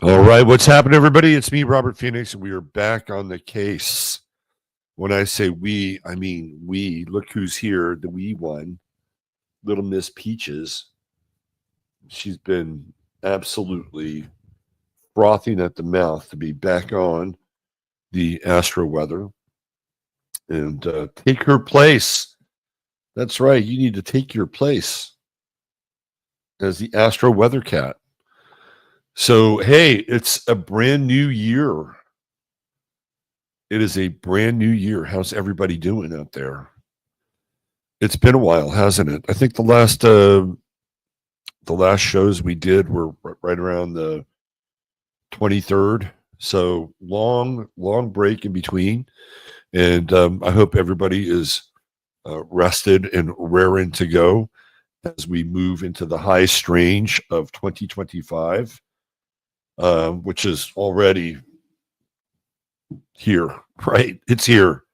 All right, what's happening, everybody? It's me, Robert Phoenix, and we are back on the case. When I say we, I mean we. Look who's here, the wee one, little Miss Peaches. She's been absolutely frothing at the mouth to be back on the Astro Weather and take her place. That's right, you need to take your place as the Astro Weather Cat. So, hey, it's a brand new year. It is a brand new year. How's everybody doing out there? It's been a while, hasn't it? I think the last shows we did were right around the 23rd. So long break in between. And I hope everybody is rested and raring to go as we move into the high strange of 2025, which is already here, right? It's here.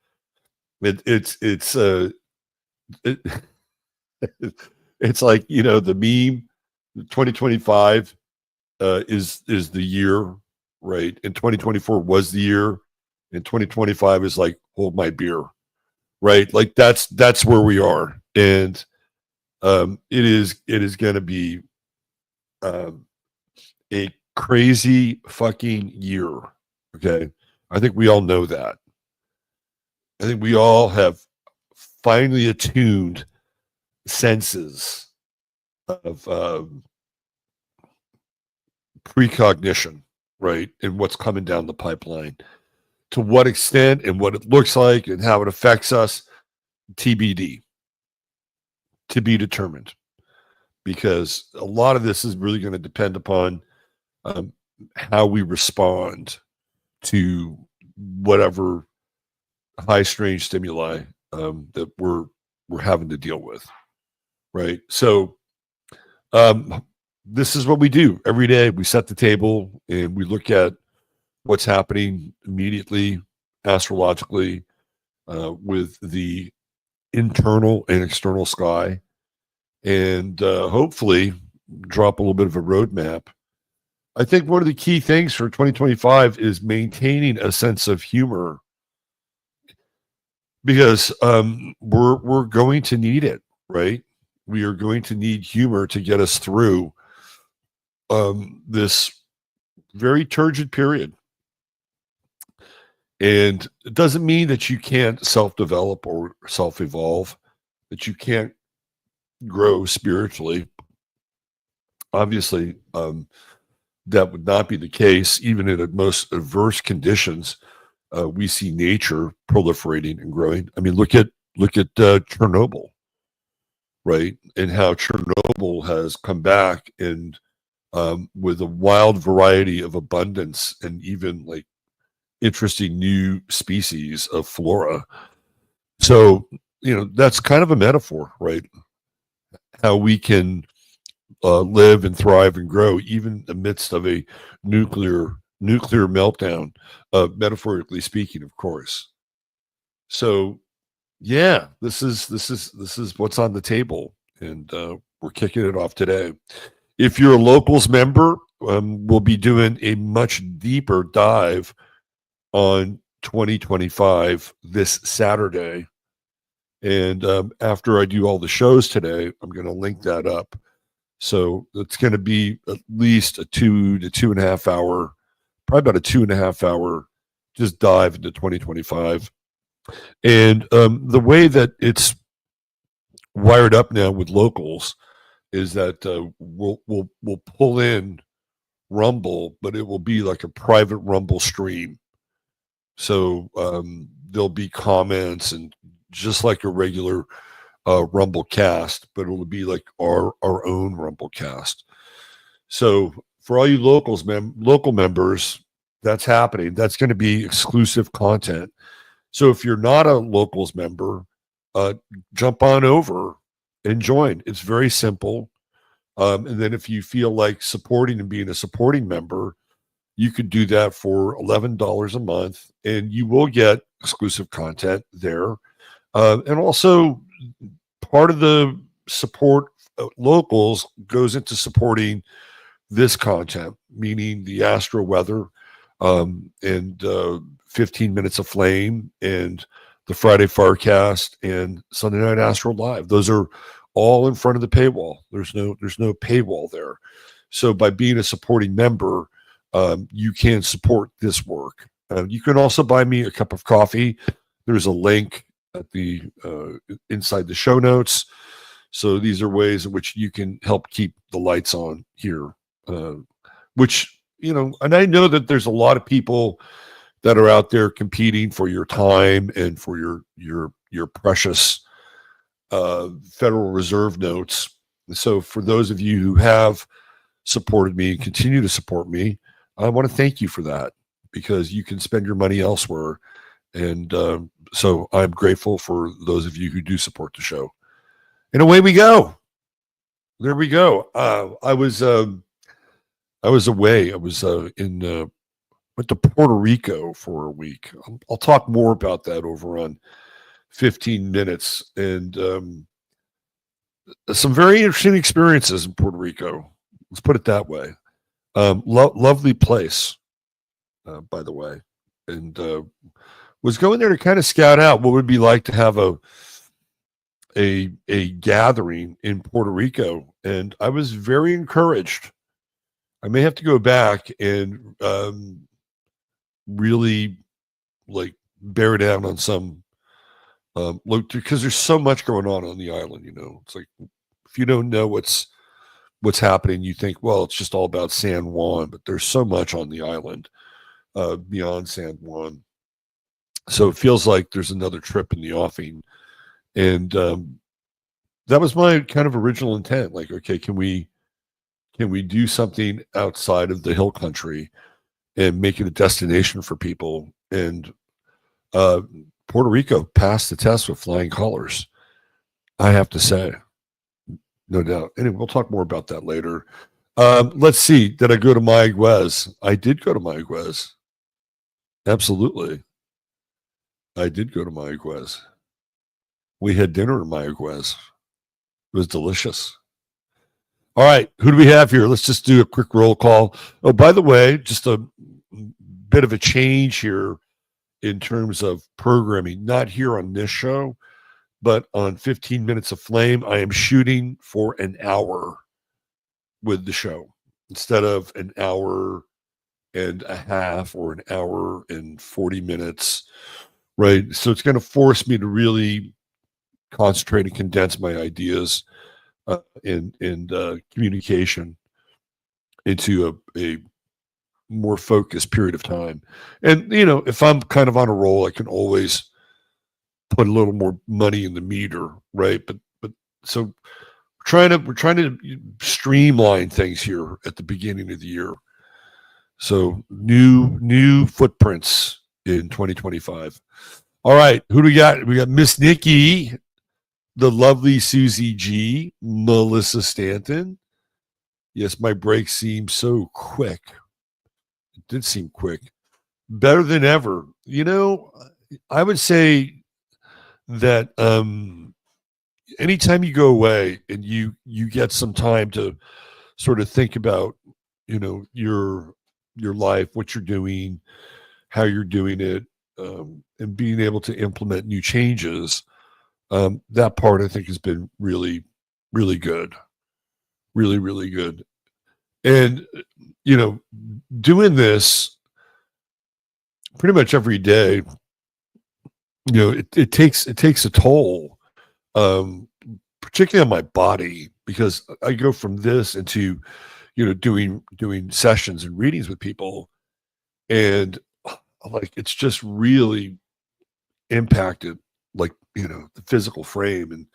It's like, you know, the meme 2025 is the year, right? And 2024 was the year, and 2025 is like hold my beer, right? Like that's where we are. And it is going to be a crazy fucking year. Okay, I think we all know that. I think we all have finally attuned senses of precognition, right? And what's coming down the pipeline. To what extent and what it looks like and how it affects us, TBD. To be determined. Because a lot of this is really going to depend upon how we respond to whatever high strange stimuli that we're having to deal with, right? So this is what we do every day. We set the table and we look at what's happening immediately astrologically with the internal and external sky, and hopefully drop a little bit of a roadmap. I think one of the key things for 2025 is maintaining a sense of humor, because we're going to need it, right? We are going to need humor to get us through this very turgid period. And it doesn't mean that you can't self-develop or self-evolve, that you can't grow spiritually. Obviously, that would not be the case. Even in the most adverse conditions, we see nature proliferating and growing. I mean, look at Chernobyl, right? And how Chernobyl has come back and with a wild variety of abundance and even like interesting new species of flora. So, you know, that's kind of a metaphor, right? How we can live and thrive and grow even amidst of a nuclear meltdown, metaphorically speaking, of course. So, yeah, this is what's on the table, and we're kicking it off today. If you're a locals member, we'll be doing a much deeper dive on 2025 this Saturday. And after I do all the shows today, I'm going to link that up. So it's going to be at least a 2 to 2.5 hour, probably about a 2.5 hour, just dive into 2025. And the way that it's wired up now with locals is that we'll pull in Rumble, but it will be like a private Rumble stream. So there'll be comments and just like a regular Rumble cast, but it'll be like our own Rumble cast. So for all you local members, that's happening. That's going to be exclusive content. So if you're not a locals member, jump on over and join. It's very simple. And then if you feel like supporting and being a supporting member, you could do that for $11 a month, and you will get exclusive content there. And also, part of the support locals goes into supporting this content, meaning the Astro Weather, and 15 Minutes of Flame, and the Friday Forecast, and Sunday Night Astro Live. Those are all in front of the paywall. There's no paywall there. So by being a supporting member, you can support this work. You can also buy me a cup of coffee. There's a link at the inside the show notes. So these are ways in which you can help keep the lights on here. Which, you know, and I know that there's a lot of people that are out there competing for your time and for your precious Federal Reserve notes. So for those of you who have supported me and continue to support me, I want to thank you for that, because you can spend your money elsewhere. And so I'm grateful for those of you who do support the show. And away we go. There we go. I was away. I was went to Puerto Rico for a week. I'll talk more about that over on 15 Minutes, and some very interesting experiences in Puerto Rico. Let's put it that way. Lovely place, by the way, and was going there to kind of scout out what it would be like to have a gathering in Puerto Rico, and I was very encouraged. I may have to go back and really like bear down on some look, because there's so much going on the island. You know, it's like if you don't know what's happening, you think, well, it's just all about San Juan, but there's so much on the island beyond San Juan. So it feels like there's another trip in the offing, and that was my kind of original intent. Like, okay, can we do something outside of the hill country and make it a destination for people? And Puerto Rico passed the test with flying colors, I have to say, no doubt. Anyway, we'll talk more about that later. Let's see. Did I go to Mayaguez? I did go to Mayaguez. Absolutely. I did go to Mayaguez. We had dinner in Mayaguez. It was delicious. All right, who do we have here? Let's just do a quick roll call. Oh, by the way, just a bit of a change here in terms of programming. Not here on this show, but on 15 Minutes of Flame, I am shooting for an hour with the show instead of an hour and a half or an hour and 40 minutes, right? So it's going to force me to really concentrate and condense my ideas and communication into a more focused period of time. And, you know, if I'm kind of on a roll, I can always put a little more money in the meter, right? But so we're trying to streamline things here at the beginning of the year. So new footprints in 2025. All right, who do we got? We got Miss Nikki, the lovely Susie G, Melissa Stanton. Yes, my break seemed so quick. It did seem quick. Better than ever. You know, I would say that anytime you go away and you get some time to sort of think about, you know, your life, what you're doing, how you're doing it, and being able to implement new changes, that part I think has been really, really good. Really, really good. And, you know, doing this pretty much every day, you know, it takes a toll, particularly on my body, because I go from this into, you know, doing sessions and readings with people, and like it's just really impacted, like, you know, the physical frame. And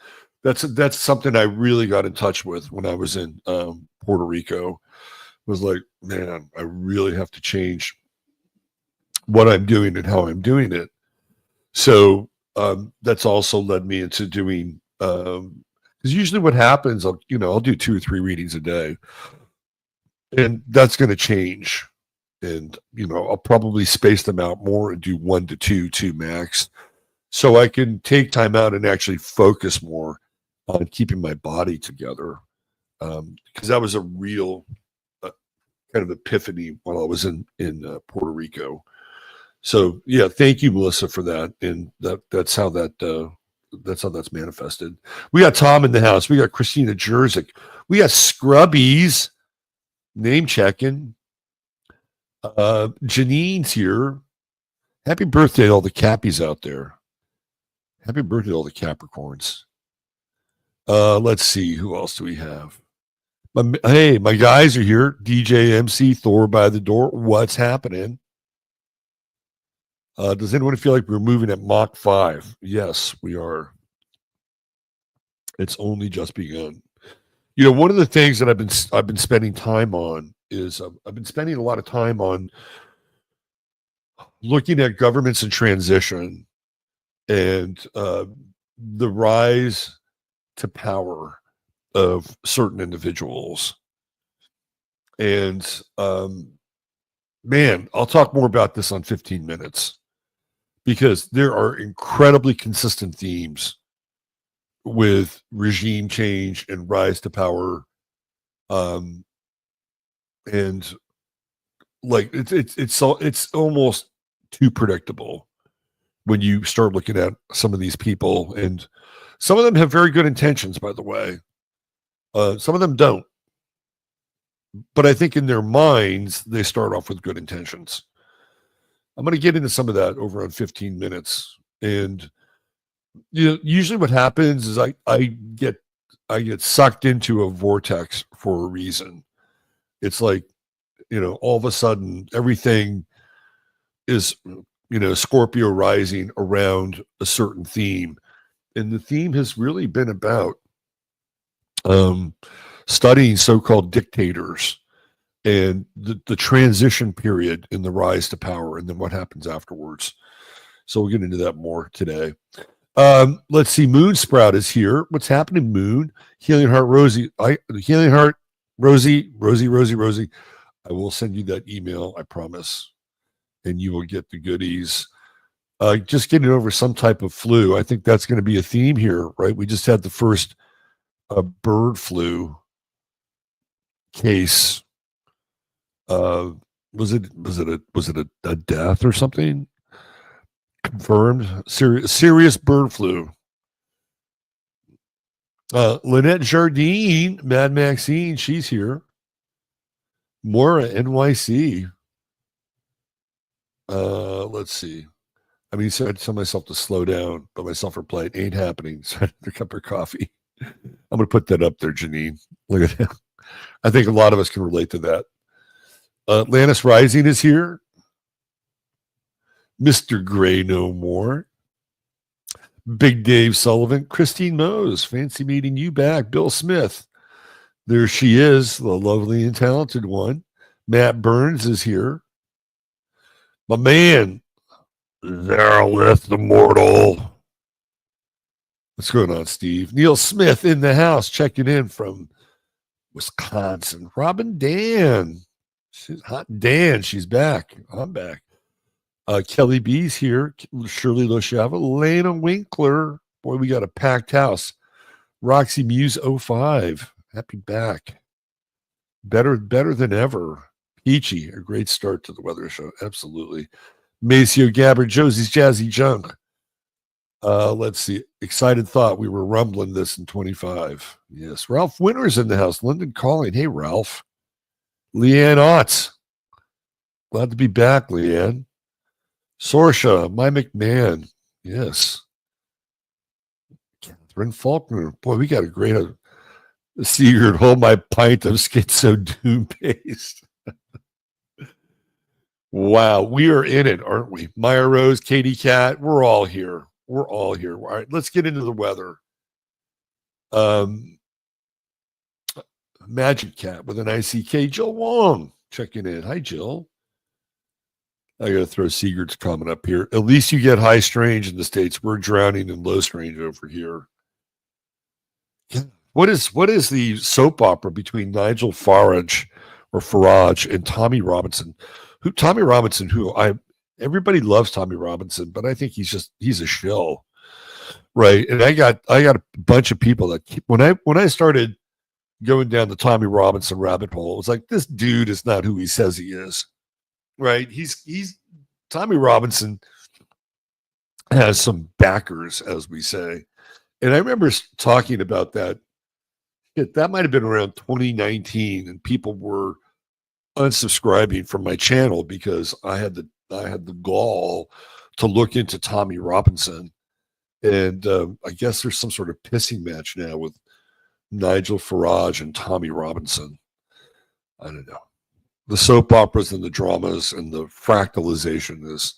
that's something I really got in touch with when I was in Puerto Rico. It was like, man, I really have to change what I'm doing and how I'm doing it. So that's also led me into doing, because usually what happens, I'll do 2 or 3 readings a day, and that's going to change. And, you know, I'll probably space them out more and do 1 to 2 max, so I can take time out and actually focus more on keeping my body together. Because that was a real kind of epiphany while I was in Puerto Rico. So yeah, thank you, Melissa, for that. And that's how that's manifested. We got Tom in the house. We got Christina Jerzyk. We got Scrubbies name checking. Janine's here. Happy birthday to all the Cappies out there. Happy birthday to all the Capricorns. Let's see. Who else do we have? Hey, my guys are here. DJ, MC, Thor by the door. What's happening? Does anyone feel like we're moving at Mach 5? Yes, we are. It's only just begun. You know, one of the things that I've been spending time on is I've been spending a lot of time on looking at governments in transition and the rise to power of certain individuals. And man, I'll talk more about this on 15 minutes because there are incredibly consistent themes with regime change and rise to power. And like it's almost too predictable when you start looking at some of these people, and some of them have very good intentions, by the way. Some of them don't. But I think in their minds, they start off with good intentions. I'm going to get into some of that over on 15 minutes. And you know, usually what happens is I get sucked into a vortex for a reason. It's like, you know, all of a sudden everything is, you know, Scorpio rising around a certain theme. And the theme has really been about studying so-called dictators and the transition period in the rise to power and then what happens afterwards. So we'll get into that more today. Let's see. Moon Sprout is here. What's happening, Moon? Healing Heart Rosie. Healing Heart Rosie. I will send you that email, I promise. And you will get the goodies. Just getting over some type of flu. I think that's going to be a theme here, right? We just had the first bird flu case. Was it a death or something? Confirmed serious bird flu. Lynette Jardine, Mad Maxine, she's here. Mora NYC. Let's see. I mean, so I tell myself to slow down, but my self-reply, it ain't happening. So I had a cup of coffee. I'm going to put that up there, Janine. Look at him. I think a lot of us can relate to that. Atlantis Rising is here. Mr. Gray No More. Big Dave Sullivan. Christine Mose. Fancy meeting you back. Bill Smith. There she is, the lovely and talented one. Matt Burns is here. My man, Zarelith the Mortal. What's going on, Steve? Neil Smith in the house, checking in from Wisconsin. Robin Dan. She's hot. Dan, she's back. I'm back. Kelly B's here. Shirley Loshava. Lena Winkler. Boy, we got a packed house. Roxy Muse 05. Happy back. Better than ever. Peachy. A great start to the weather show. Absolutely. Maceo Gabbard. Josie's Jazzy Junk. Let's see. Excited thought we were rumbling this in 25. Yes. Ralph Winter's in the house. Lyndon calling. Hey, Ralph. Leanne Otts. Glad to be back, Leanne. Sorsha, my McMahon. Yes. Catherine Faulkner. Boy, we got a great Sigurd, hold my pint of schizo doom paste. Wow, we are in it, aren't we? Maya Rose, Katie Cat, we're all here. We're all here. All right, let's get into the weather. Magic Cat with an ICK. Jill Wong checking in. Hi, Jill. I got to throw Sigurd's comment up here. At least you get high strange in the States. We're drowning in low strange over here. What is the soap opera between Nigel Farage and Tommy Robinson? Everybody loves Tommy Robinson, but I think he's a shill. Right. And I got a bunch of people that when I started going down the Tommy Robinson rabbit hole. It's like, this dude is not who he says he is, right? He's Tommy Robinson has some backers, as we say. And I remember talking about that. That might have been around 2019, and people were unsubscribing from my channel because I had the gall to look into Tommy Robinson. And I guess there's some sort of pissing match now with Nigel Farage and Tommy Robinson. I don't know. The soap operas and the dramas and the fractalization is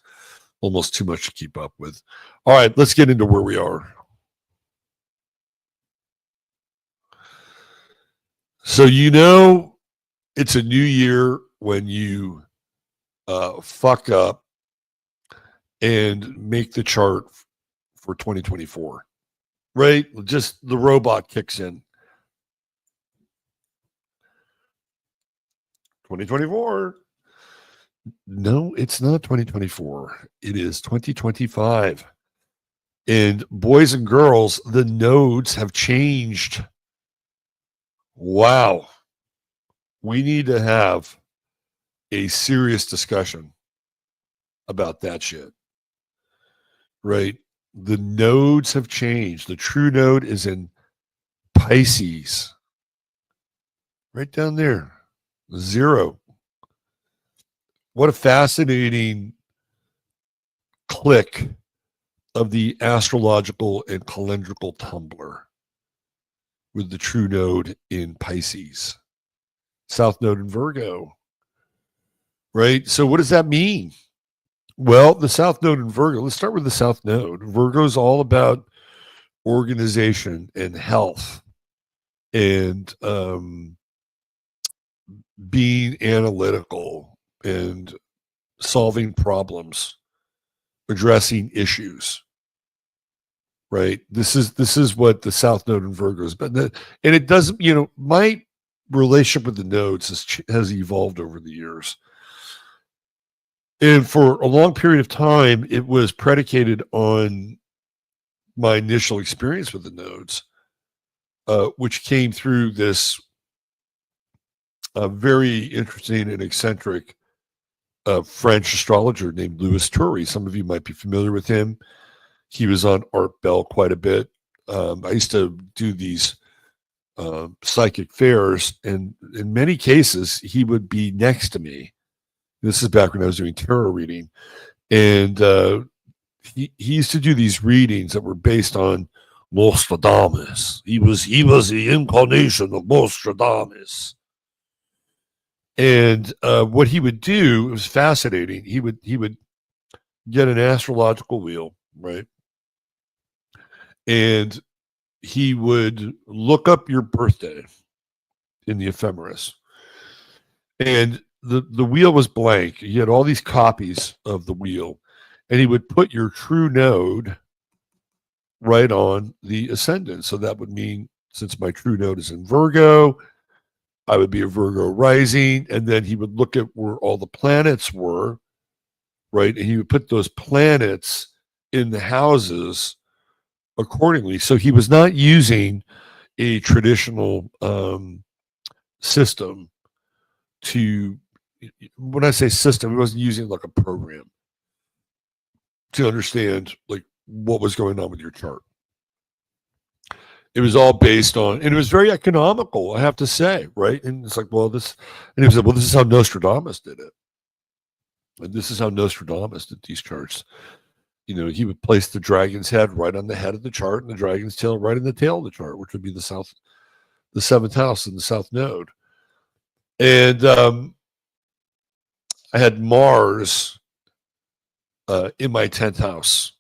almost too much to keep up with. All right, let's get into where we are. So, it's a new year when you fuck up and make the chart for 2024, right? Just the robot kicks in. 2024. No, it's not 2024. It is 2025. And boys and girls, the nodes have changed. Wow. We need to have a serious discussion about that shit. Right? The nodes have changed. The true node is in Pisces. Right down there. 0. What a fascinating click of the astrological and calendrical tumbler with the true node in Pisces. South node in Virgo. Right? So what does that mean? Well, the South node in Virgo, let's start with the South node. Virgo is all about organization and health and being analytical and solving problems, addressing issues. Right? This is what the South node in Virgo is. But and it doesn't, my relationship with the nodes has evolved over the years. And for a long period of time, it was predicated on my initial experience with the nodes, which came through this very interesting and eccentric French astrologer named Louis Toury. Some of you might be familiar with him. He was on Art Bell quite a bit. I used to do these psychic fairs, and in many cases, he would be next to me. This is back when I was doing tarot reading. And he used to do these readings that were based on Nostradamus. He was the incarnation of Nostradamus. And what he would do, it was fascinating. He would get an astrological wheel, right? And he would look up your birthday in the ephemeris. And the wheel was blank. He had all these copies of the wheel, and he would put your true node right on the ascendant. So that would mean, since my true node is in Virgo, I would be a Virgo rising, and then he would look at where all the planets were, right? And he would put those planets in the houses accordingly. So he was not using a traditional system to, when I say system, he wasn't using like a program to understand like what was going on with your chart. It was all based on, and it was very economical, I have to say, right? And it's like, and he said, well, this is how Nostradamus did it. And this is how Nostradamus did these charts. He would place the dragon's head right on the head of the chart and the dragon's tail right in the tail of the chart, which would be the seventh house in the South node. And I had Mars in my 10th house.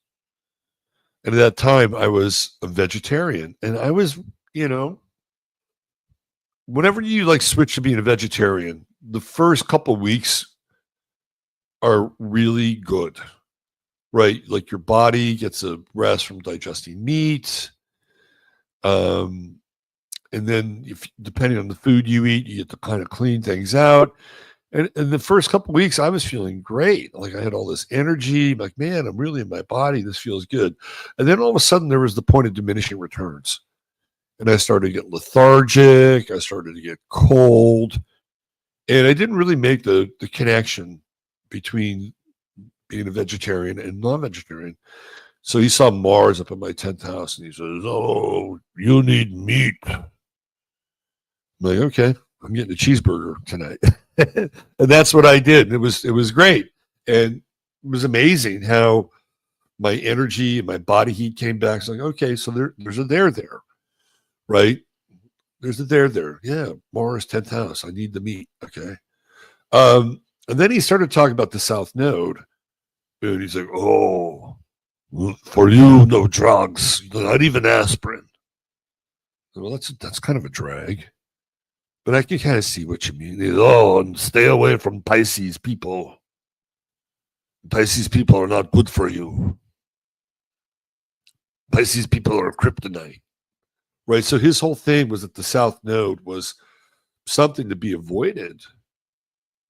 And at that time, I was a vegetarian. And I was, whenever you like switch to being a vegetarian, the first couple of weeks are really good, right? Like your body gets a rest from digesting meat. And then depending on the food you eat, you get to kind of clean things out. And the first couple of weeks, I was feeling great. Like I had all this energy. I'm like, man, I'm really in my body. This feels good. And then all of a sudden, there was the point of diminishing returns. and I started to get lethargic. I started to get cold, and I didn't really make the connection between being a vegetarian and non-vegetarian. So he saw Mars up in my 10th house, and he says, "Oh, you need meat." I'm like, "Okay, I'm getting a cheeseburger tonight," and that's what I did. It was great, and it was amazing how my energy and my body heat came back. It's like, okay, so there's a there, right? There's a there. Yeah, Mars 10th house. I need the meat. Okay. And then he started talking about the South Node, and he's like, "Oh, for you, no drugs, not even aspirin." Well, that's kind of a drag, but I can kind of see what you mean. Oh, and stay away from Pisces people. Pisces people are not good for you. Pisces people are kryptonite, right? So his whole thing was that the South Node was something to be avoided.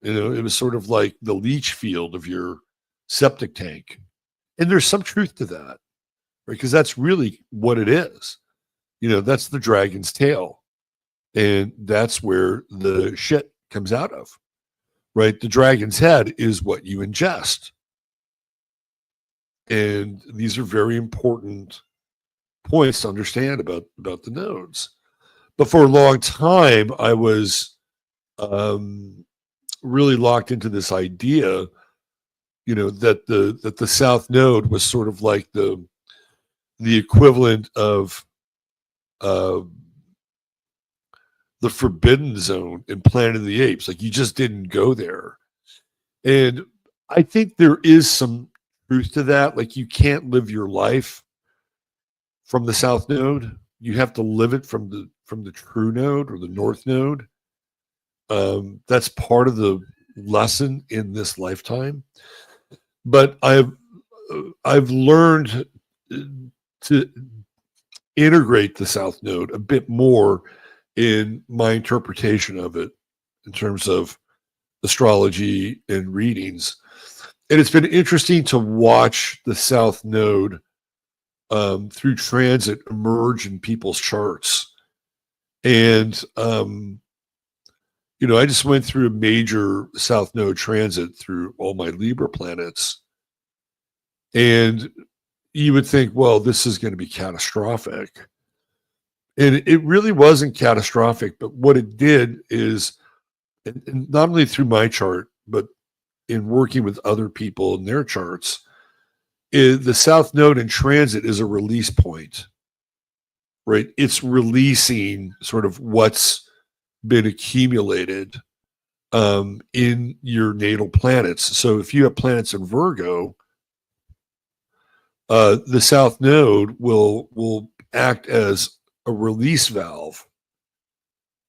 It was sort of like the leach field of your septic tank. And there's some truth to that, right? Because that's really what it is. That's the dragon's tail. And that's where the shit comes out of, right? The dragon's head is what you ingest. And these are very important points to understand about the nodes. But for a long time, I was really locked into this idea, that the South Node was sort of like the equivalent of the forbidden zone in Planet of the Apes. Like, you just didn't go there. And I think there is some truth to that. Like, you can't live your life from the South Node. You have to live it from the True Node or the North Node. That's part of the lesson in this lifetime. But I've learned to integrate the South Node a bit more in my interpretation of it in terms of astrology and readings. And it's been interesting to watch the South Node through transit emerge in people's charts. And, I just went through a major South Node transit through all my Libra planets. And you would think, well, this is going to be catastrophic. And it really wasn't catastrophic. But what it did is, and not only through my chart, but in working with other people in their charts, the South Node in transit is a release point, right? It's releasing sort of what's been accumulated in your natal planets. So if you have planets in Virgo, the South Node will act as a release valve.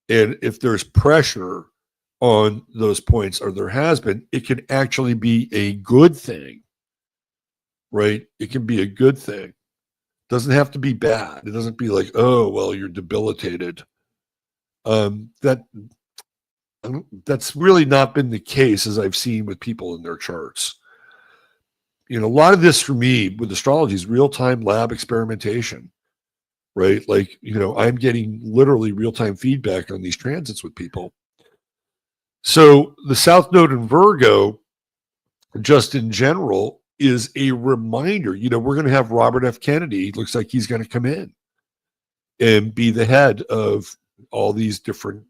And if there's pressure on those points, or there has been, it can actually be a good thing, right? It can be a good thing. Doesn't have to be bad. It doesn't be like, oh, well, you're debilitated. That's really not been the case, as I've seen with people in their charts. A lot of this for me with astrology is real-time lab experimentation, right? Like, I'm getting literally real-time feedback on these transits with people. So the South Node in Virgo, just in general, is a reminder. We're going to have Robert F. Kennedy. Looks like he's going to come in and be the head of all these different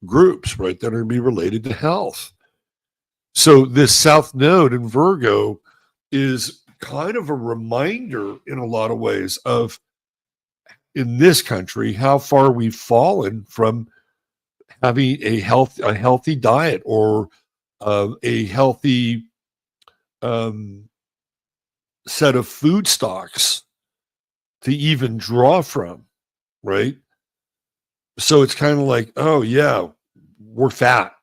groups, right, that are going to be related to health. So this South Node in Virgo is kind of a reminder in a lot of ways of, in this country, how far we've fallen from having a healthy diet, or a healthy set of food stocks to even draw from, right? So it's kind of like, oh yeah, we're fat,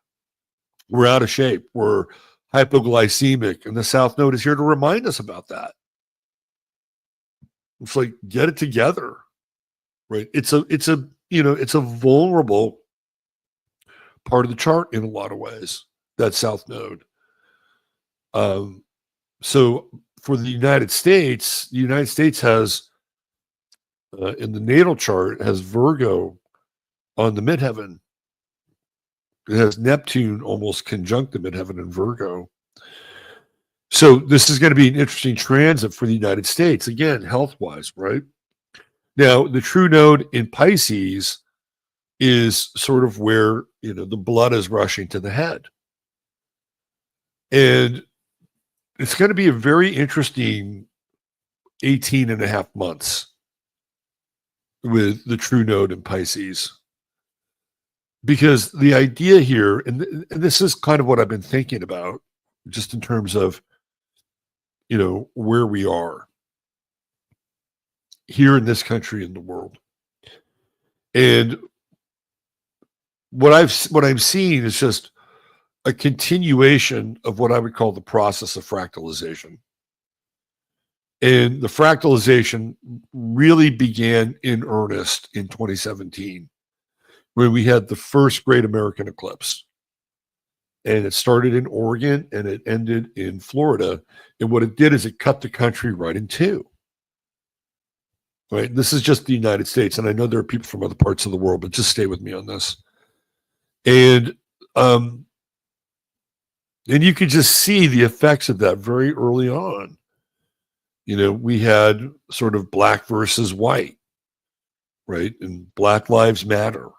we're out of shape, we're hypoglycemic, and the South Node is here to remind us about that. It's like, get it together, right? It's a vulnerable part of the chart in a lot of ways, that South Node. So for the United States has in the natal chart has Virgo on the midheaven. It has Neptune almost conjunct the midheaven in Virgo. So this is going to be an interesting transit for the United States, again, health-wise, right? Now, the true node in Pisces is sort of where, the blood is rushing to the head. And it's going to be a very interesting 18 and a half months with the true node in Pisces. Because the idea here, and this is kind of what I've been thinking about, just in terms of, where we are here in this country and the world. And what I'm seeing is just a continuation of what I would call the process of fractalization. And the fractalization really began in earnest in 2017, when we had the first great American eclipse. And it started in Oregon and it ended in Florida. And what it did is it cut the country right in two. Right? This is just the United States. And I know there are people from other parts of the world, but just stay with me on this. And you could just see the effects of that very early on. We had sort of black versus white, right? And Black Lives Matter.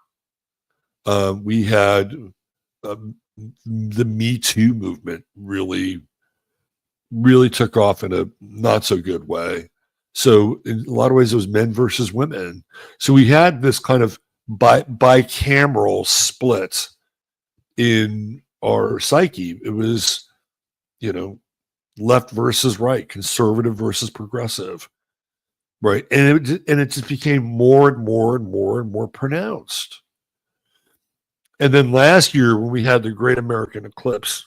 We had the Me Too movement really took off in a not so good way. So in a lot of ways, it was men versus women. So we had this kind of bicameral split in our psyche. It was, left versus right, conservative versus progressive, right? And it just became more and more and more and more pronounced. And then last year, when we had the Great American Eclipse,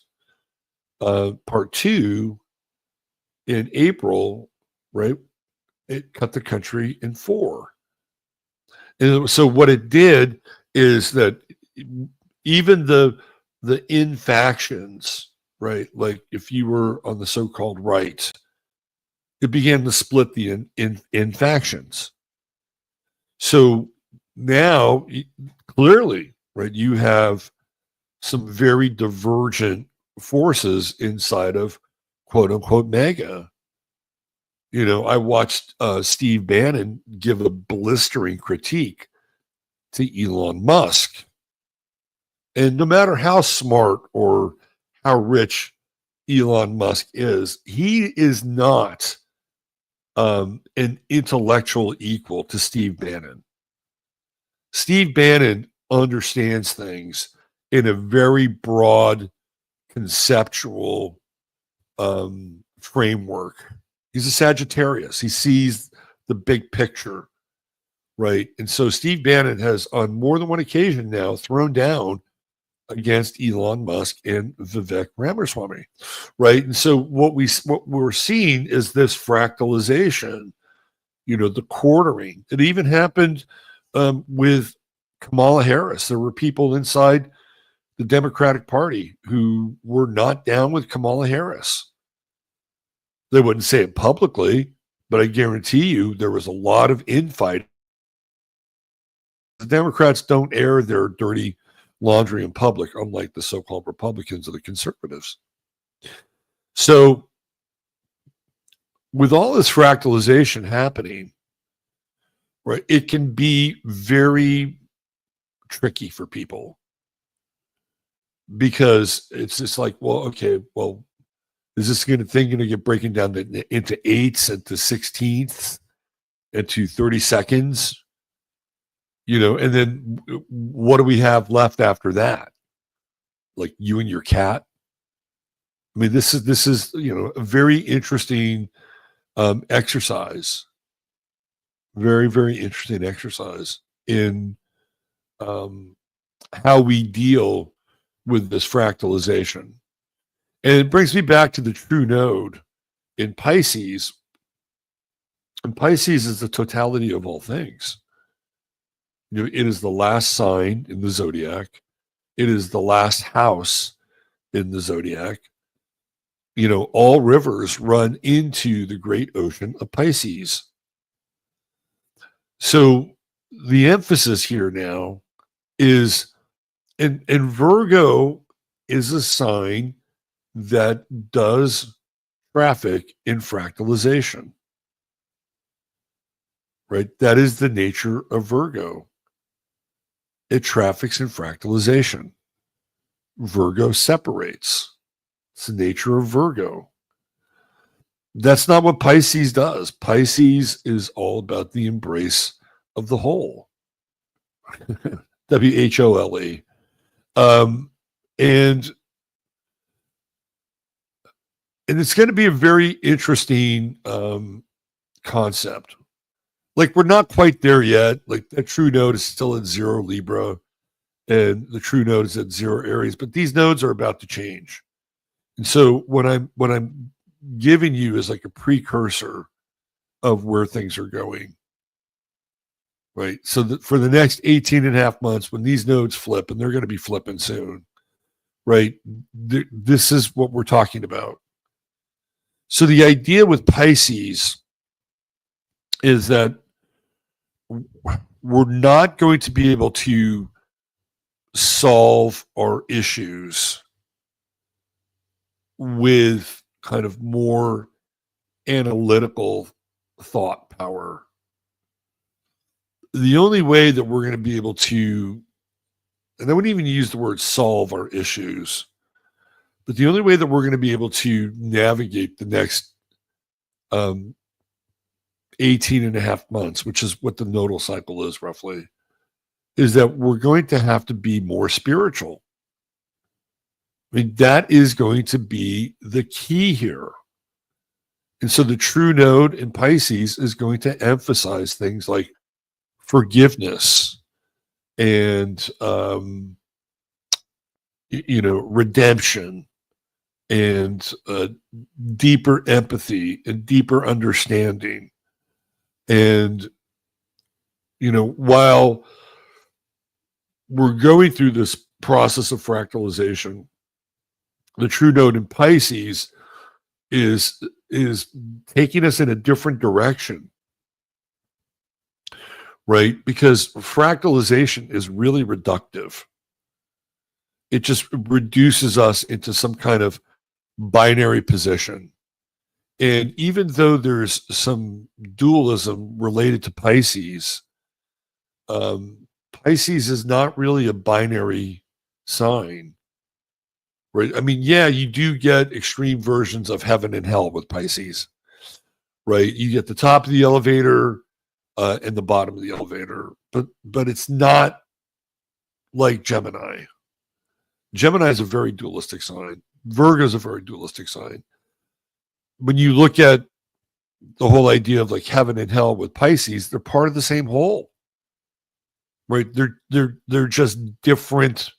part 2 in April, right? It cut the country in 4. And so what it did is that even the in factions, right? Like if you were on the so-called right, it began to split the in factions. So now, clearly, right, you have some very divergent forces inside of quote unquote MAGA. I watched Steve Bannon give a blistering critique to Elon Musk. And no matter how smart or how rich Elon Musk is, he is not an intellectual equal to Steve Bannon. Steve Bannon understands things in a very broad conceptual framework. He's a Sagittarius. He sees the big picture, right? And so Steve Bannon has, on more than one occasion now, thrown down against Elon Musk and Vivek Ramaswamy, right? And so what we're seeing is this fractalization, the quartering. It even happened with Kamala Harris. There were people inside the Democratic Party who were not down with Kamala Harris. They wouldn't say it publicly, but I guarantee you there was a lot of infighting. The Democrats don't air their dirty laundry in public, unlike the so-called Republicans or the conservatives. So with all this fractalization happening, right, it can be very tricky for people, because it's just like, well, okay, well, is this thing going to get breaking down into 8ths, into 16ths, into 30 seconds? And then what do we have left after that? Like you and your cat? I mean, this is a very interesting exercise. Very, very interesting exercise in how we deal with this fractalization. And it brings me back to the true node in Pisces. And Pisces is the totality of all things. It is the last sign in the zodiac. It is the last house in the zodiac. All rivers run into the great ocean of Pisces. So the emphasis here now is, and Virgo is a sign that does traffic in fractalization, right? That is the nature of Virgo. It traffics in fractalization. Virgo separates. It's the nature of Virgo. That's not what Pisces does. Pisces is all about the embrace of the whole. WHOLE. And it's going to be a very interesting concept. Like, we're not quite there yet. Like, the true node is still at 0 Libra, and the true node is at 0 Aries, but these nodes are about to change. And so what I'm giving you is like a precursor of where things are going. Right. So for the next 18 and a half months, when these nodes flip, and they're going to be flipping soon, right? This is what we're talking about. So the idea with Pisces is that we're not going to be able to solve our issues with kind of more analytical thought power. The only way that we're going to be able to, and I wouldn't even use the word solve our issues, but the only way that we're going to be able to navigate the next 18 and a half months, which is what the nodal cycle is roughly, is that we're going to have to be more spiritual. I mean, that is going to be the key here. And so the true node in Pisces is going to emphasize things like forgiveness and, redemption and deeper empathy and deeper understanding. And, while we're going through this process of fractalization, the true node in Pisces is taking us in a different direction, right? Because fractalization is really reductive. It just reduces us into some kind of binary position. And even though there's some dualism related to Pisces, Pisces is not really a binary sign, right? I mean, yeah, you do get extreme versions of heaven and hell with Pisces, right? You get the top of the elevator and the bottom of the elevator, but it's not like Gemini. Gemini is a very dualistic sign. Virgo is a very dualistic sign. When you look at the whole idea of like heaven and hell with Pisces, they're part of the same whole, right? They're just different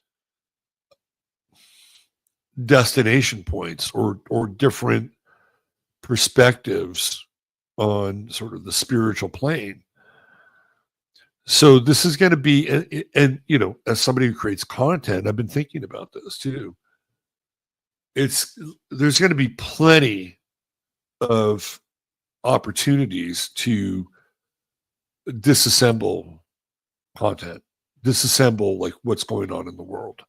destination points or different perspectives on sort of the spiritual plane. So this is going to be, and as somebody who creates content, I've been thinking about this too. There's going to be plenty of opportunities to disassemble content, disassemble like what's going on in the world.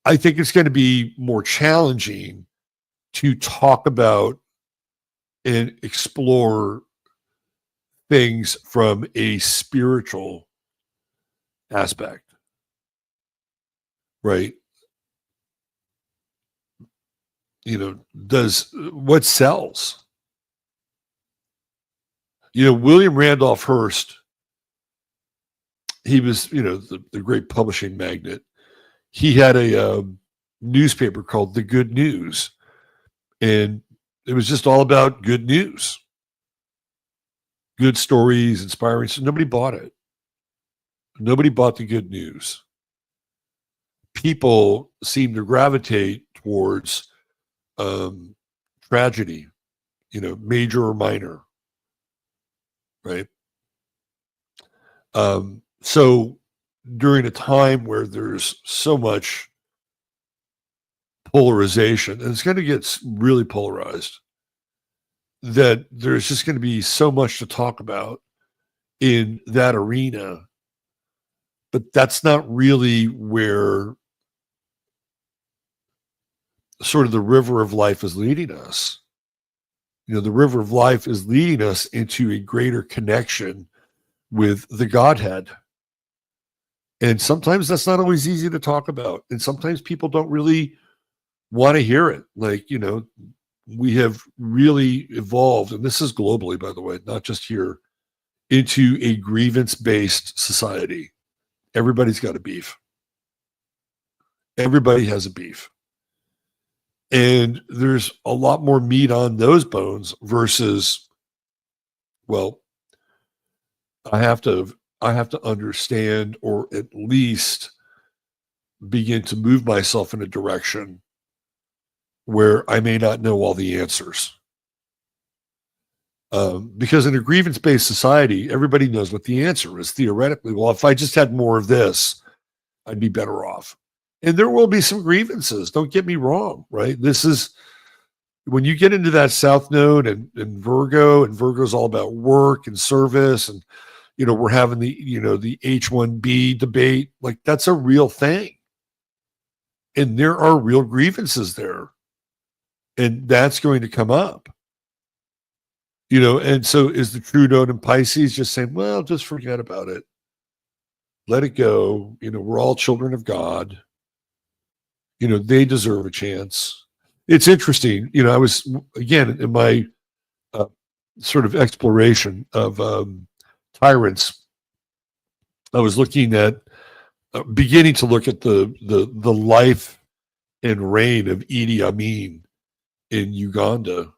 I think it's going to be more challenging to talk about and explore things from a spiritual aspect, right? Does what sells? William Randolph Hearst, he was, the great publishing magnate. He had a newspaper called The Good News, and it was just all about good news, good stories, inspiring. So nobody bought it. Nobody bought the good news. People seem to gravitate towards tragedy, major or minor, right? So during a time where there's so much polarization, and it's going to get really polarized, that there's just going to be so much to talk about. in that arena. But that's not really where sort of the river of life is leading us. The river of life is leading us into a greater connection with the Godhead. And sometimes that's not always easy to talk about. And sometimes people don't really want to hear it. Like, we have really evolved, and this is globally, by the way, not just here, into a grievance-based society. Everybody's got a beef. Everybody has a beef. And there's a lot more meat on those bones versus, well, I have to understand, or at least begin to move myself in a direction where I may not know all the answers. Because in a grievance-based society, everybody knows what the answer is theoretically. Well, if I just had more of this, I'd be better off. And there will be some grievances. Don't get me wrong, right? This is when you get into that South Node and Virgo, and Virgo's all about work and service, and we're having the H-1B debate. Like, that's a real thing, and there are real grievances there, and that's going to come up. And so is the true node in Pisces just saying, well, just forget about it, let it go. We're all children of God. They deserve a chance. It's interesting. I was, again, in my sort of exploration of tyrants, I was looking at, beginning to look at the life and reign of Idi Amin in Uganda.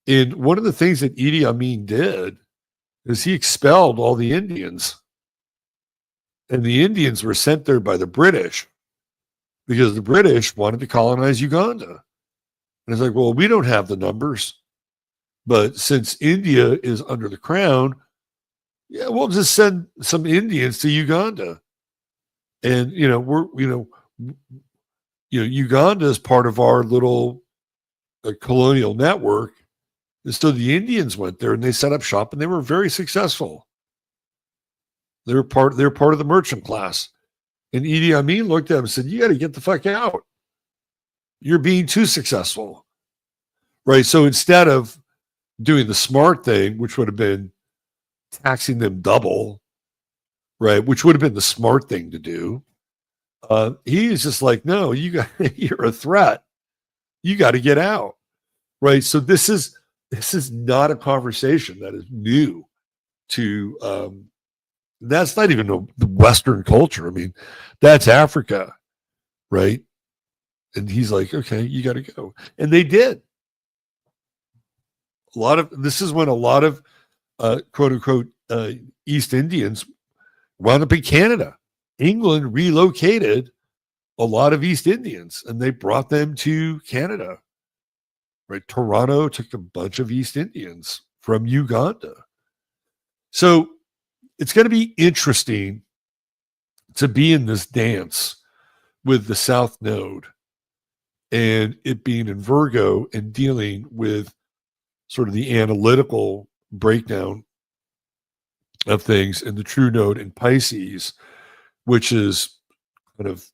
And one of the things that Idi Amin did is he expelled all the Indians. And the Indians were sent there by the British, because the British wanted to colonize Uganda. And it's like, well, we don't have the numbers, but since India is under the crown, yeah, we'll just send some Indians to Uganda. And, Uganda is part of our little colonial network. And so the Indians went there and they set up shop, and they were very successful. They're part of the merchant class. And Idi Amin looked at him and said, you got to get the fuck out. You're being too successful. Right? So instead of doing the smart thing, which would have been taxing them double, right, which would have been the smart thing to do, he's just like, no, you're a threat. You got to get out. Right? So this is not a conversation that is new to that's not even the Western culture. I mean, that's Africa, right? And he's like, okay, you got to go. And they did. This is when a lot of quote unquote East Indians wound up in Canada. England relocated a lot of East Indians and they brought them to Canada. Right? Toronto took a bunch of East Indians from Uganda. So it's going to be interesting to be in this dance with the South Node and it being in Virgo and dealing with sort of the analytical breakdown of things, and the true node in Pisces, which is kind of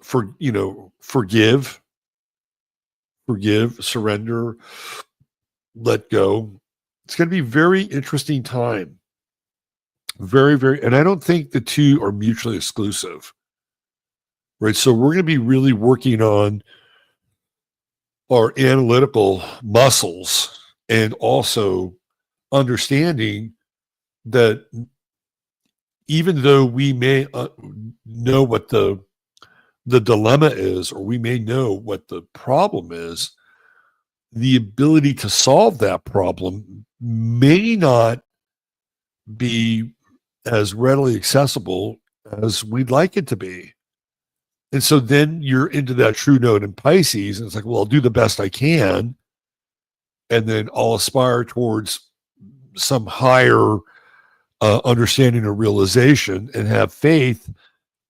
forgive, surrender, let go. It's going to be a very interesting time. Very, very, and I don't think the two are mutually exclusive, right? So we're going to be really working on our analytical muscles and also understanding that even though we may know what the dilemma is, or we may know what the problem is, the ability to solve that problem may not be as readily accessible as we'd like it to be. And so then you're into that true node in Pisces, and it's like, well, I'll do the best I can, and then I'll aspire towards some higher understanding or realization and have faith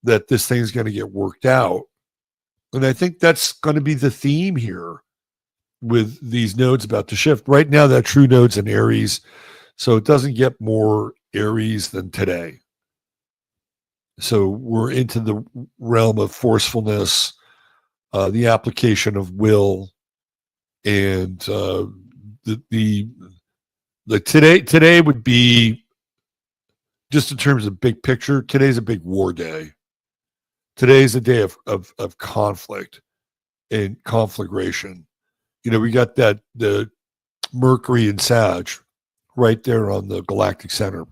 that this thing's going to get worked out. And I think that's going to be the theme here with these nodes about to shift. Right now, that true node's in Aries, So it doesn't get more Aries than today. So we're into the realm of forcefulness, the application of will, and the today would be, just in terms of big picture, today's a big war day. Today's a day of conflict and conflagration. We got the Mercury and Sag right there on the galactic center,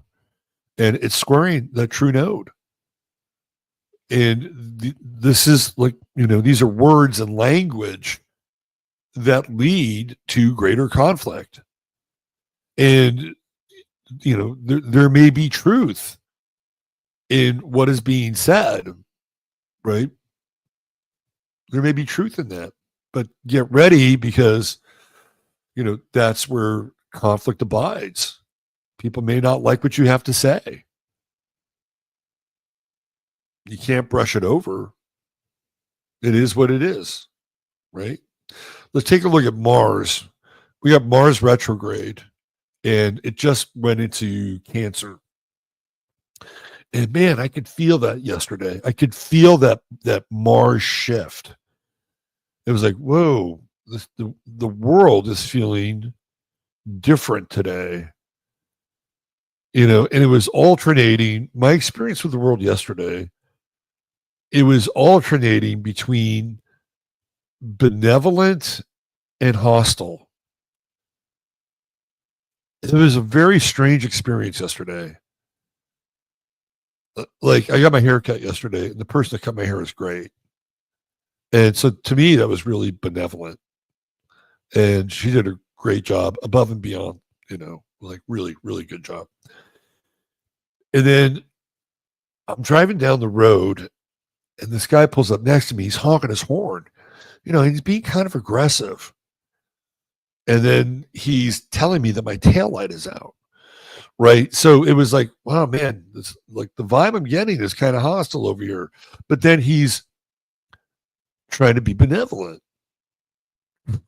and it's squaring the true node. And this is like, these are words and language that lead to greater conflict. And, there may be truth in what is being said, right? There may be truth in that, but get ready, because, that's where conflict abides. People may not like what you have to say. You can't brush it over. It is what it is, right? Let's take a look at Mars. We got Mars retrograde, and it just went into Cancer. And man, I could feel that yesterday. I could feel that Mars shift. It was like, whoa, the world is feeling different today. And it was alternating. My experience with the world yesterday, it was alternating between benevolent and hostile. It was a very strange experience yesterday. Like, I got my hair cut yesterday, and the person that cut my hair is great. And so to me, that was really benevolent. And she did a great job, above and beyond, like really, really good job. And then I'm driving down the road, and this guy pulls up next to me. He's honking his horn. He's being kind of aggressive. And then he's telling me that my taillight is out. Right. So it was like, wow, man, it's like the vibe I'm getting is kind of hostile over here. But then he's trying to be benevolent.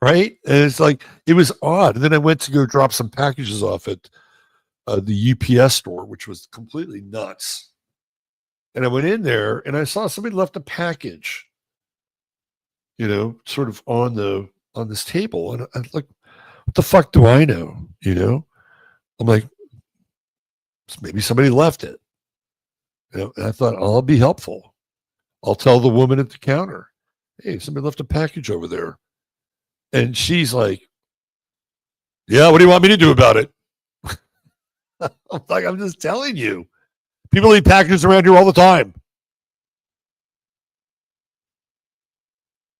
Right. And it's like, it was odd. And then I went to go drop some packages off at the UPS store, which was completely nuts. And I went in there and I saw somebody left a package, sort of on this table. And I'm like, what the fuck do I know? I'm like, maybe somebody left it. And I thought, I'll be helpful. I'll tell the woman at the counter, hey, somebody left a package over there. And she's like, yeah, what do you want me to do about it? I'm like, I'm just telling you. People leave packages around here all the time.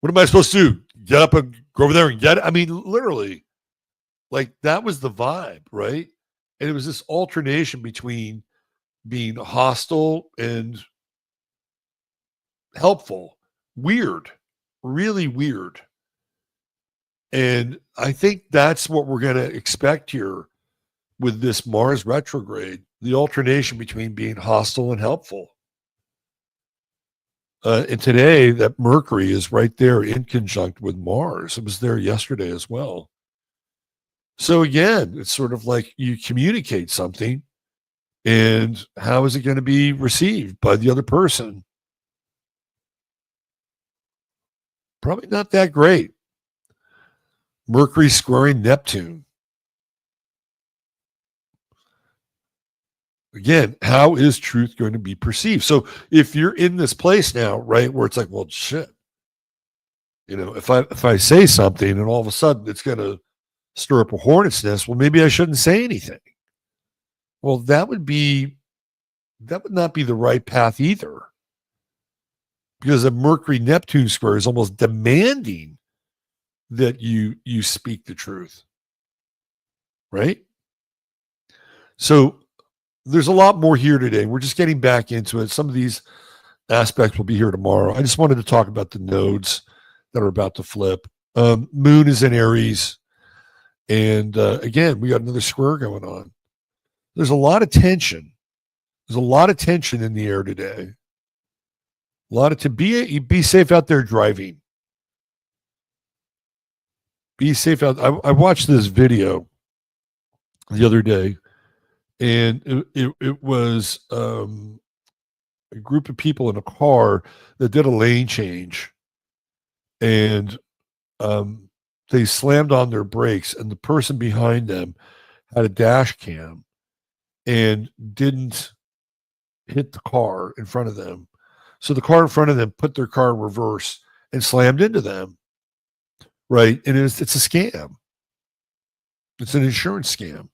What am I supposed to do? Get up and go over there and get it? I mean, literally, like, that was the vibe, right? And it was this alternation between being hostile and helpful. Weird, really weird. And I think that's what we're going to expect here with this Mars retrograde, the alternation between being hostile and helpful. And today, that Mercury is right there in conjunct with Mars. It was there yesterday as well. So again, it's sort of like you communicate something, and how is it going to be received by the other person? Probably not that great. Mercury squaring Neptune. Again, how is truth going to be perceived? So if you're in this place now, right, where it's like, well, shit, if I say something and all of a sudden it's going to stir up a hornet's nest, well, maybe I shouldn't say anything. Well, that would not be the right path either, because a Mercury Neptune square is almost demanding that you speak the truth, right? So there's a lot more here today. We're just getting back into it. Some of these aspects will be here tomorrow. I just wanted to talk about the nodes that are about to flip. Moon is in Aries. And again, we got another square going on. There's a lot of tension. There's a lot of tension in the air today. A lot of be safe out there driving. Be safe out. I watched this video the other day, and it was a group of people in a car that did a lane change, and they slammed on their brakes, and the person behind them had a dash cam and didn't hit the car in front of them. So the car in front of them put their car in reverse and slammed into them. Right. And it's a scam. It's an insurance scam.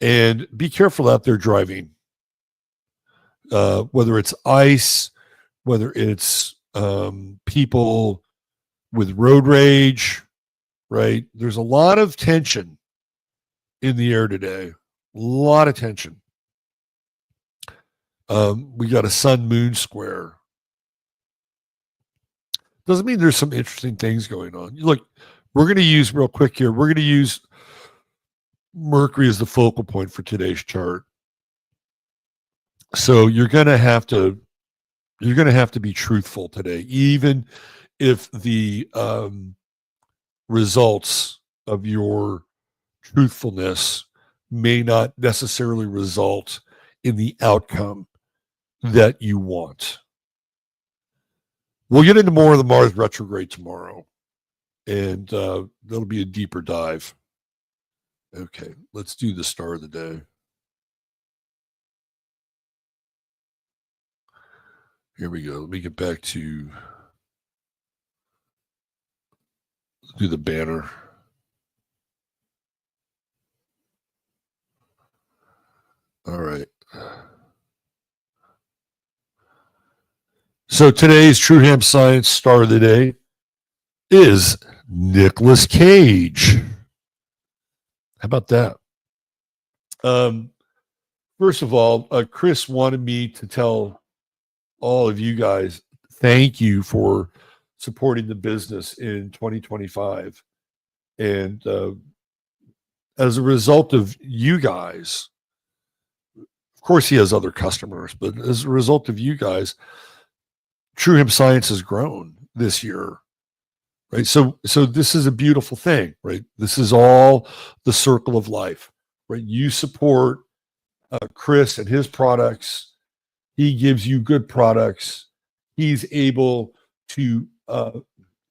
And be careful out there driving, whether it's ICE, whether it's people with road rage, right? There's a lot of tension in the air today. A lot of tension. We got a sun-moon square. Doesn't mean there's some interesting things going on. Look, we're going to use real quick here. We're going to use Mercury as the focal point for today's chart. So you're going to have to be truthful today, even if the results of your truthfulness may not necessarily result in the outcome that you want. We'll get into more of the Mars retrograde tomorrow, and that'll be a deeper dive. Okay, let's do the star of the day. Here we go. Let me get back to do the banner. All right. So today's True Hemp Science star of the day is Nicolas Cage. How about that? First of all, Chris wanted me to tell all of you guys thank you for supporting the business in 2025. And as a result of you guys, of course, he has other customers, but as a result of you guys, True Hemp Science has grown this year, right? So this is a beautiful thing, right? This is all the circle of life, right? You support Chris and his products. He gives you good products. He's able to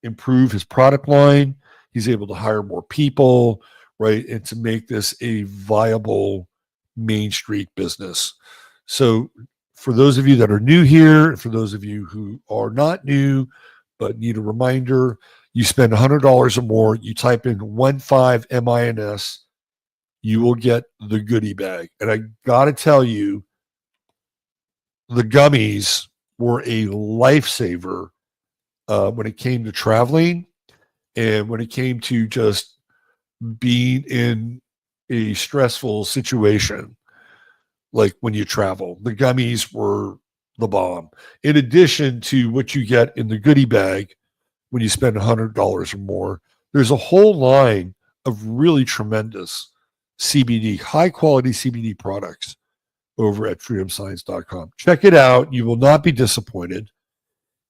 improve his product line. He's able to hire more people, right? And to make this a viable Main Street business. So for those of you that are new here, and for those of you who are not new but need a reminder, you spend $100 or more, you type in 15MINS, you will get the goodie bag. And I got to tell you, the gummies were a lifesaver when it came to traveling and when it came to just being in a stressful situation, like when you travel. The gummies were the bomb. In addition to what you get in the goodie bag when you spend $100 or more, there's a whole line of really tremendous CBD, high quality CBD products over at truehempscience.com. Check it out. You will not be disappointed.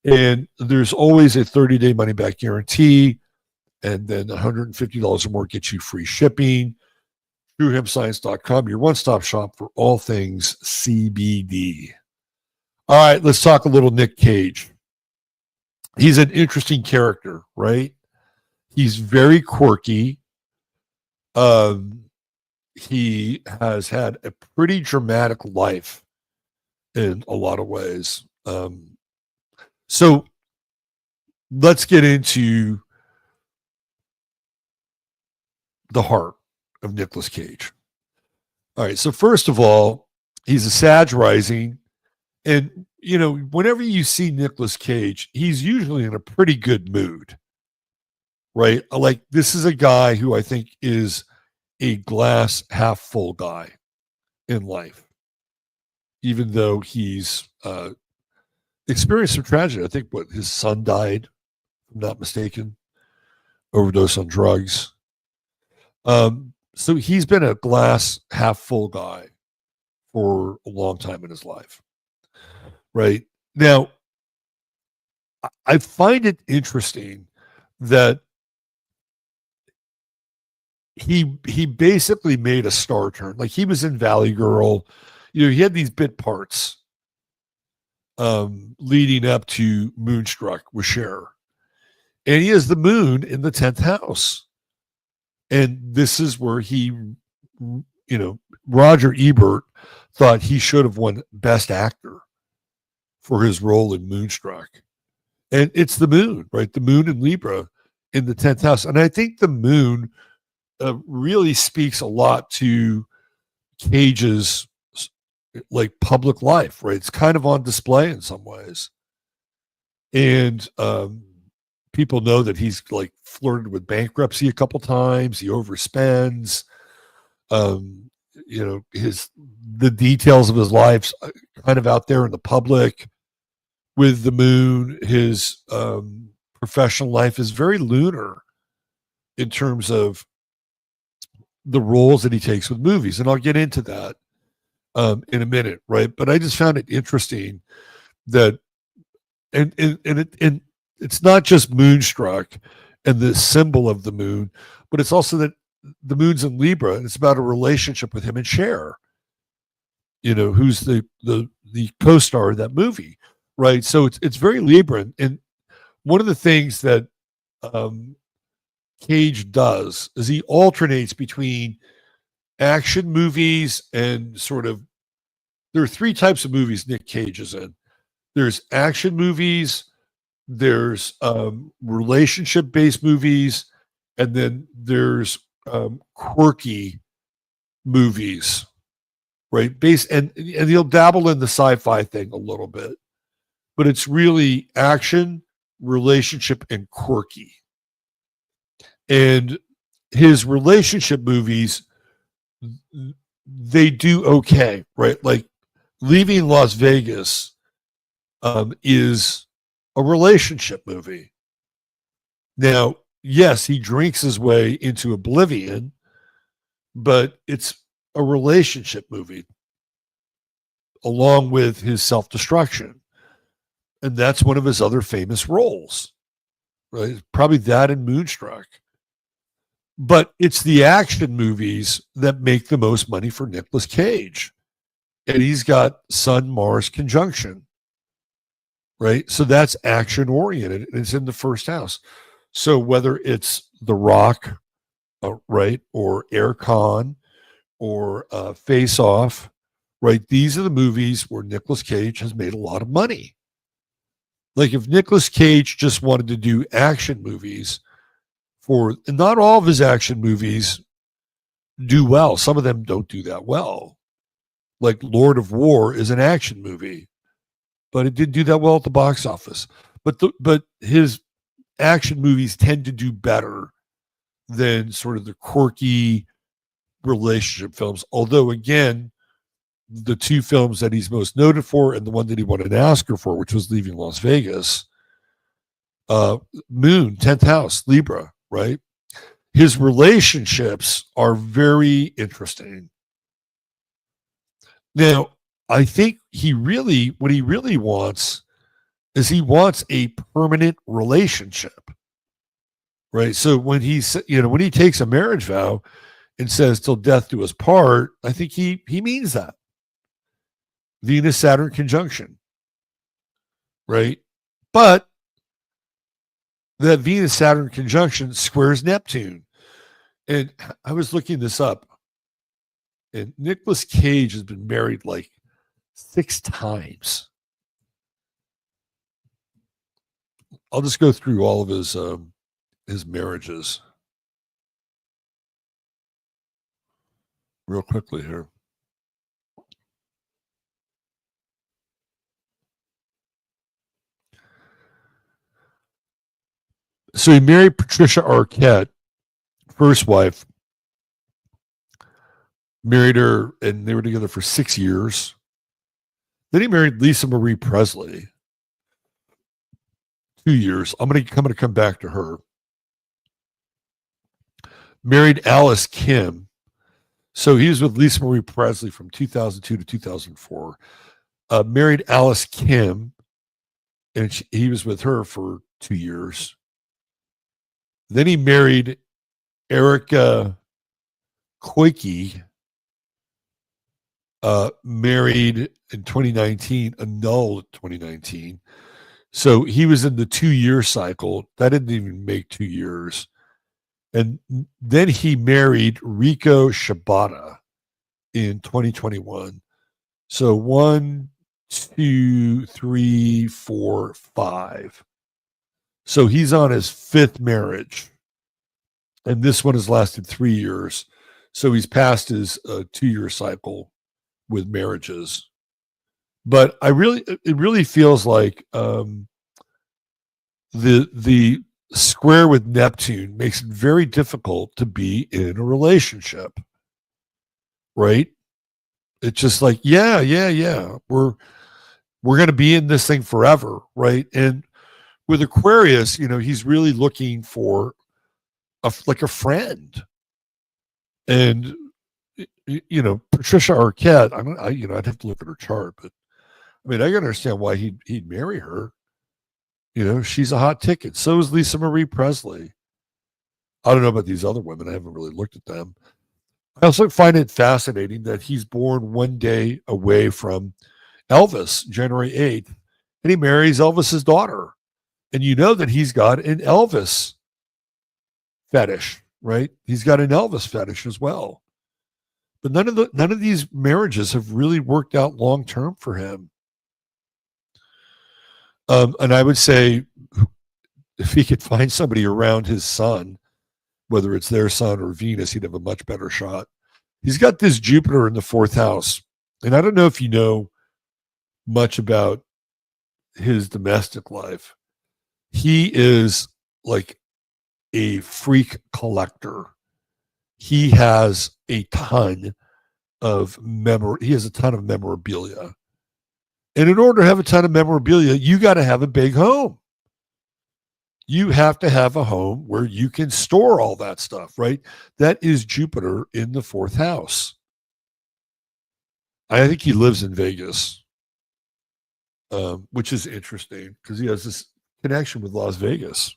And there's always a 30-day money-back guarantee. And then $150 or more gets you free shipping. TrueHempScience.com, your one-stop shop for all things CBD. All right, let's talk a little Nick Cage. He's an interesting character, right? He's very quirky. He has had a pretty dramatic life in a lot of ways. So let's get into the heart of Nicolas Cage. All right. So first of all, he's a Sag rising. And, you know, whenever you see Nicolas Cage, he's usually in a pretty good mood, right? Like, this is a guy who I think is a glass half full guy in life, even though he's experienced some tragedy. I think his son died, if I'm not mistaken, overdose on drugs. So he's been a glass half full guy for a long time in his life. Right now, I find it interesting that he basically made a star turn. Like he was in Valley Girl, he had these bit parts leading up to Moonstruck with Cher, and he has the moon in the 10th house, and this is where he, Roger Ebert thought he should have won Best Actor for his role in Moonstruck, and it's the moon, right? The moon in Libra in the 10th house, and I think the moon really speaks a lot to Cage's like public life, right? It's kind of on display in some ways, and people know that he's like flirted with bankruptcy a couple times. He overspends. The details of his life's kind of out there in the public. With the moon, his professional life is very lunar in terms of the roles that he takes with movies, and I'll get into that in a minute, right? But I just found it interesting that, and it's not just Moonstruck and the symbol of the moon, but it's also that the moon's in Libra, and it's about a relationship with him and Cher, who's the co-star of that movie, right? So it's very Libran, and one of the things that Cage does is he alternates between action movies and sort of, there are three types of movies Nick Cage is in. There's action movies, there's relationship-based movies, and then there's quirky movies, right? And he'll dabble in the sci-fi thing a little bit, but it's really action, relationship, and quirky. And his relationship movies, they do okay, right? Like Leaving Las Vegas is a relationship movie. Now, yes, he drinks his way into oblivion, but it's a relationship movie along with his self-destruction. And that's one of his other famous roles, right? Probably that and Moonstruck. But it's the action movies that make the most money for Nicolas Cage. And he's got Sun-Mars conjunction, right? So that's action-oriented, and it's in the first house. So whether it's The Rock, right, or Air Con, or Face Off, right, these are the movies where Nicolas Cage has made a lot of money. Like if Nicolas Cage just wanted to do action movies, and not all of his action movies do well. Some of them don't do that well. Like Lord of War is an action movie, but it didn't do that well at the box office. But his action movies tend to do better than sort of the quirky relationship films. Although, again, the two films that he's most noted for and the one that he won an Oscar for, which was Leaving Las Vegas, Moon, 10th house, Libra, right? His relationships are very interesting. Now, I think what he really wants is he wants a permanent relationship, right? So when when he takes a marriage vow and says till death do us part, I think he means that. Venus-Saturn conjunction, right? But that Venus-Saturn conjunction squares Neptune. And I was looking this up, and Nicolas Cage has been married like 6 times. I'll just go through all of his marriages real quickly here. So he married Patricia Arquette, first wife, married her, and they were together for 6 years. Then he married Lisa Marie Presley, 2 years. I'm going to come back to her. Married Alice Kim. So he was with Lisa Marie Presley from 2002 to 2004. Married Alice Kim, and he was with her for 2 years. Then he married Erica Koike married in 2019, annulled 2019. So he was in the 2-year cycle. That didn't even make 2 years. And then he married Rico Shibata in 2021. So 1, 2, 3, 4, 5. So he's on his 5th marriage. And this one has lasted 3 years. So he's past his 2-year cycle with marriages. But it really feels like the square with Neptune makes it very difficult to be in a relationship, right? It's just like, yeah. We're going to be in this thing forever, right? And with Aquarius, he's really looking for a friend. And Patricia Arquette, I'd have to look at her chart, but I mean, I can understand why he'd marry her. She's a hot ticket. So is Lisa Marie Presley. I don't know about these other women. I haven't really looked at them. I also find it fascinating that he's born one day away from Elvis, January 8th, and he marries Elvis's daughter. And you know that he's got an Elvis fetish, right? He's got an Elvis fetish as well. But none of these marriages have really worked out long term for him. And I would say if he could find somebody around his sun, whether it's their sun or Venus, he'd have a much better shot. He's got this Jupiter in the 4th house. And I don't know if you know much about his domestic life. He is like a freak collector. He has a ton of memorabilia. And in order to have a ton of memorabilia, you got to have a big home. You have to have a home where you can store all that stuff, right? That is Jupiter in the 4th house. I think he lives in Vegas, which is interesting because he has this connection with Las Vegas.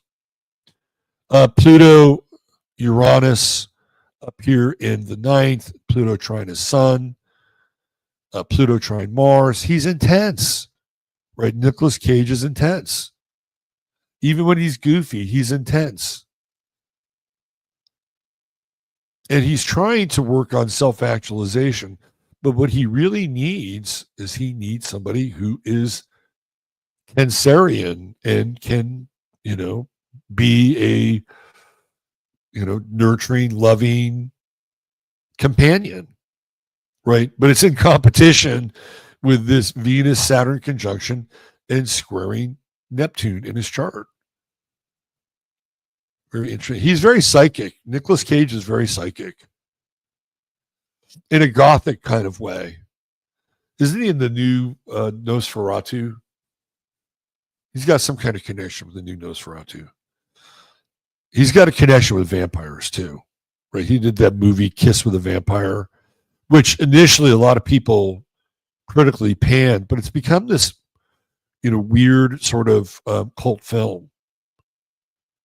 Pluto, Uranus up here in the 9th, Pluto trine his sun, Pluto trine Mars. He's intense, right? Nicolas Cage is intense. Even when he's goofy, he's intense. And he's trying to work on self-actualization. But what he really needs is somebody who is Cancerian and can, be a, nurturing, loving companion, right? But it's in competition with this Venus-Saturn conjunction and squaring Neptune in his chart. Very interesting. He's very psychic. Nicolas Cage is very psychic in a gothic kind of way. Isn't he in the new Nosferatu? He's got some kind of connection with the new Nosferatu. He's got a connection with vampires too, right? He did that movie Kiss with a Vampire, which initially a lot of people critically panned, but it's become this, weird sort of cult film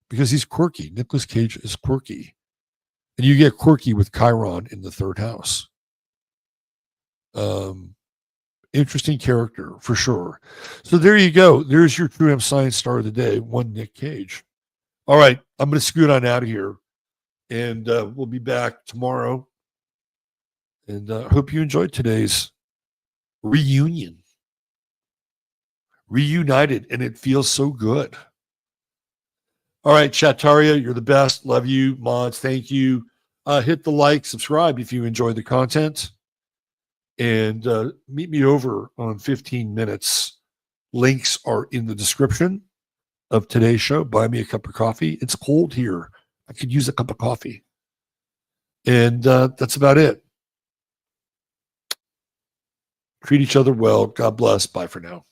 because he's quirky. Nicolas Cage is quirky. And you get quirky with Chiron in the 3rd house. Interesting character for sure. So there you go. There's your True Hemp Science star of the day, one Nick Cage. All right, I'm going to scoot on out of here, and we'll be back tomorrow. And I hope you enjoyed today's reunion. Reunited, and it feels so good. All right, Chattaria, you're the best. Love you. Mods, thank you. Hit the like, subscribe if you enjoy the content. And meet me over on 15 minutes. Links are in the description of today's show. Buy me a cup of coffee. It's cold here. I could use a cup of coffee. And that's about it. Treat each other well. God bless. Bye for now.